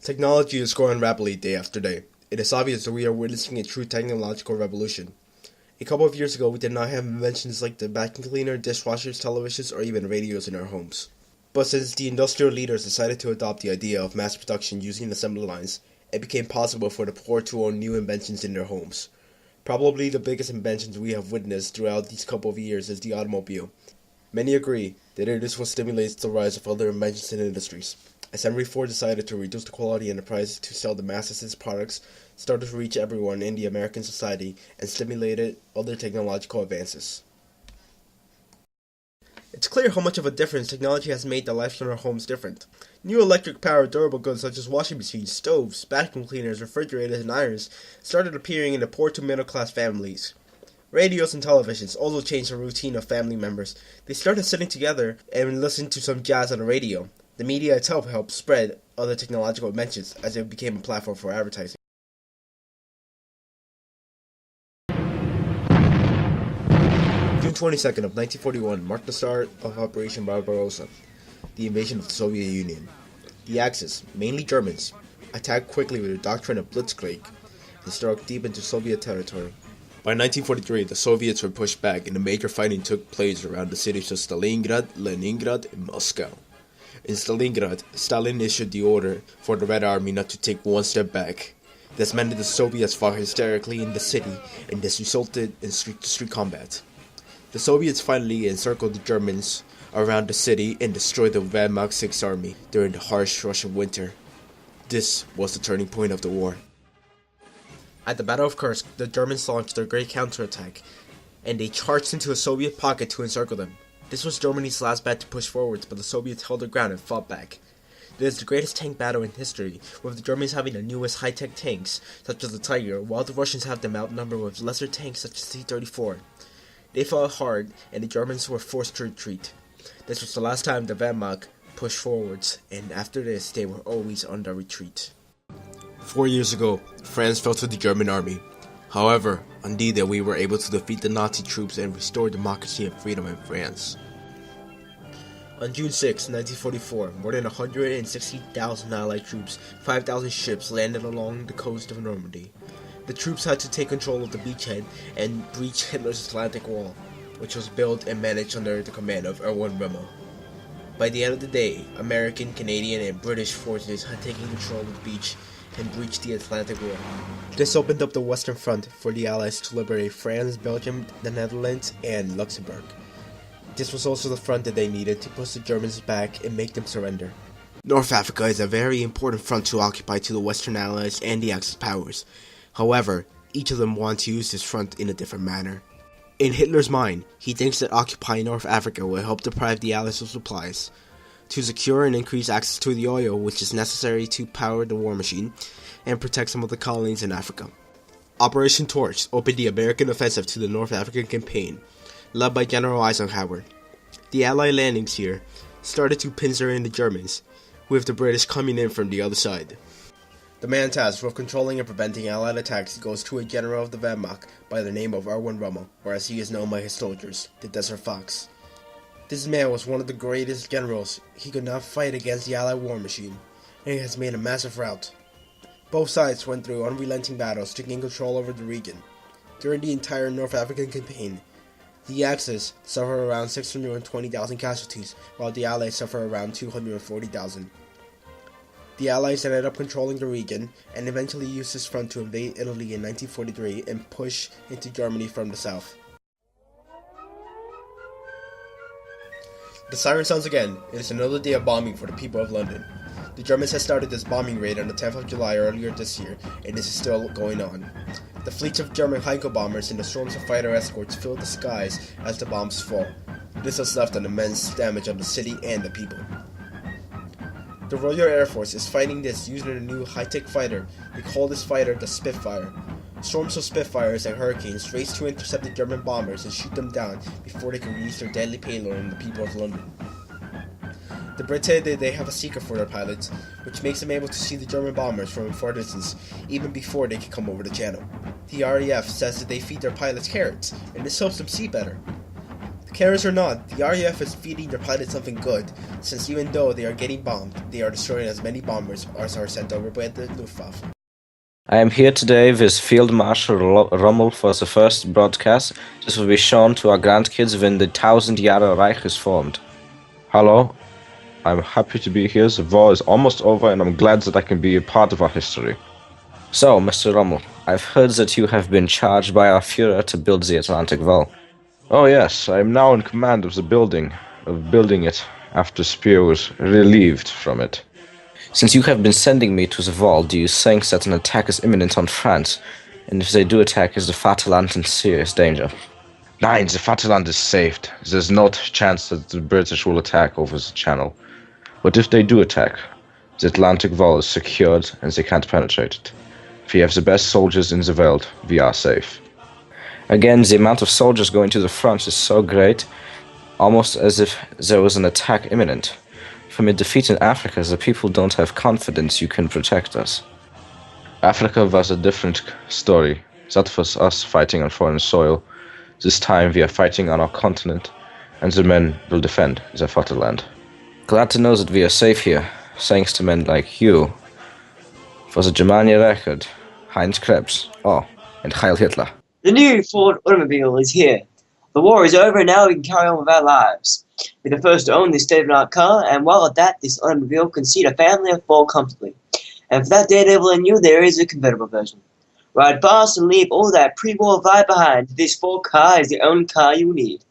Technology is growing rapidly day after day. It is obvious that we are witnessing a true technological revolution. A couple of years ago, we did not have inventions like the vacuum cleaner, dishwashers, televisions, or even radios in our homes. But since the industrial leaders decided to adopt the idea of mass production using assembly lines, it became possible for the poor to own new inventions in their homes. Probably the biggest inventions we have witnessed throughout these couple of years is the automobile. Many agree that it is what stimulates the rise of other inventions and industries. As Henry Ford decided to reduce the quality and the price to sell the masses his products started to reach everyone in the American society and stimulated other technological advances. It's clear how much of a difference technology has made the lives in our homes different. New electric-powered durable goods such as washing machines, stoves, vacuum cleaners, refrigerators, and irons started appearing in the poor to middle-class families. Radios and televisions also changed the routine of family members. They started sitting together and listening to some jazz on the radio. The media itself helped spread other technological inventions as it became a platform for advertising. June 22nd of 1941 marked the start of Operation Barbarossa, the invasion of the Soviet Union. The Axis, mainly Germans, attacked quickly with the doctrine of Blitzkrieg and struck deep into Soviet territory. By 1943, the Soviets were pushed back and the major fighting took place around the cities of Stalingrad, Leningrad, and Moscow. In Stalingrad, Stalin issued the order for the Red Army not to take one step back. This meant that the Soviets fought hysterically in the city, and this resulted in street-to-street combat. The Soviets finally encircled the Germans around the city and destroyed the Wehrmacht Sixth Army during the harsh Russian winter. This was the turning point of the war. At the Battle of Kursk, the Germans launched their great counterattack, and they charged into a Soviet pocket to encircle them. This was Germany's last bet to push forwards, but the Soviets held their ground and fought back. This is the greatest tank battle in history, with the Germans having the newest high-tech tanks, such as the Tiger, while the Russians have them outnumbered with lesser tanks such as T-34. They fought hard, and the Germans were forced to retreat. This was the last time the Wehrmacht pushed forwards, and after this, they were always on the retreat. 4 years ago, France fell to the German army. However, on D-Day we were able to defeat the Nazi troops and restore democracy and freedom in France. On June 6, 1944, more than 160,000 Allied troops, 5,000 ships landed along the coast of Normandy. The troops had to take control of the beachhead and breach Hitler's Atlantic Wall, which was built and managed under the command of Erwin Rommel. By the end of the day, American, Canadian, and British forces had taken control of the beach and breached the Atlantic Wall. This opened up the Western Front for the Allies to liberate France, Belgium, the Netherlands, and Luxembourg. This was also the front that they needed to push the Germans back and make them surrender. North Africa is a very important front to occupy to the Western Allies and the Axis powers. However, each of them wants to use this front in a different manner. In Hitler's mind, he thinks that occupying North Africa will help deprive the Allies of supplies, to secure and increase access to the oil which is necessary to power the war machine, and protect some of the colonies in Africa. Operation Torch opened the American offensive to the North African campaign, led by General Eisenhower. The Allied landings here started to pincer in the Germans, with the British coming in from the other side. The man tasked with controlling and preventing Allied attacks goes to a general of the Wehrmacht by the name of Erwin Rommel, or as he is known by his soldiers, the Desert Fox. This man was one of the greatest generals. He could not fight against the Allied war machine, and he has made a massive rout. Both sides went through unrelenting battles to gain control over the region. During the entire North African campaign, the Axis suffered around 620,000 casualties, while the Allies suffered around 240,000. The Allies ended up controlling the region, and eventually used this front to invade Italy in 1943 and push into Germany from the south. The siren sounds again. It is another day of bombing for the people of London. The Germans had started this bombing raid on the 10th of July earlier this year, and this is still going on. The fleets of German Heinkel bombers and the swarms of fighter escorts fill the skies as the bombs fall. This has left an immense damage on the city and the people. The Royal Air Force is fighting this using a new high-tech fighter. They call this fighter the Spitfire. Swarms of Spitfires and Hurricanes race to intercept the German bombers and shoot them down before they can release their deadly payload on the people of London. The Brits say that they have a secret for their pilots, which makes them able to see the German bombers from a far distance, even before they can come over the channel. The RAF says that they feed their pilots carrots, and this helps them see better. Carers or not, the RAF is feeding their pilots something good, since even though they are getting bombed, they are destroying as many bombers as are sent over by the Luftwaffe. I am here today with Field Marshal Rommel for the first broadcast. This will be shown to our grandkids when the 1000-Jahre Reich is formed. Hello, I'm happy to be here. The war is almost over and I'm glad that I can be a part of our history. So, Mr. Rommel, I've heard that you have been charged by our Führer to build the Atlantic Wall. Oh yes, I am now in command of building it after Speer was relieved from it. Since you have been sending me to the wall, do you think that an attack is imminent on France? And if they do attack, is the Vaterland in serious danger? Nein, the Vaterland is saved. There's no chance that the British will attack over the channel. But if they do attack, the Atlantic Wall is secured and they can't penetrate it. If we have the best soldiers in the world, we are safe. Again, the amount of soldiers going to the front is so great, almost as if there was an attack imminent. From a defeat in Africa, the people don't have confidence you can protect us. Africa was a different story. That was us fighting on foreign soil. This time we are fighting on our continent, and the men will defend their fatherland. Glad to know that we are safe here, thanks to men like you. For the Germania record, Heinz Krebs, and Heil Hitler. The new Ford automobile is here. The war is over and now we can carry on with our lives. We're the first to own this state-of-the-art car, and while at that, this automobile can seat a family of 4 comfortably. And for that daredevil in you, there is a convertible version. Ride fast and leave all that pre-war vibe behind. This Ford car is the only car you need.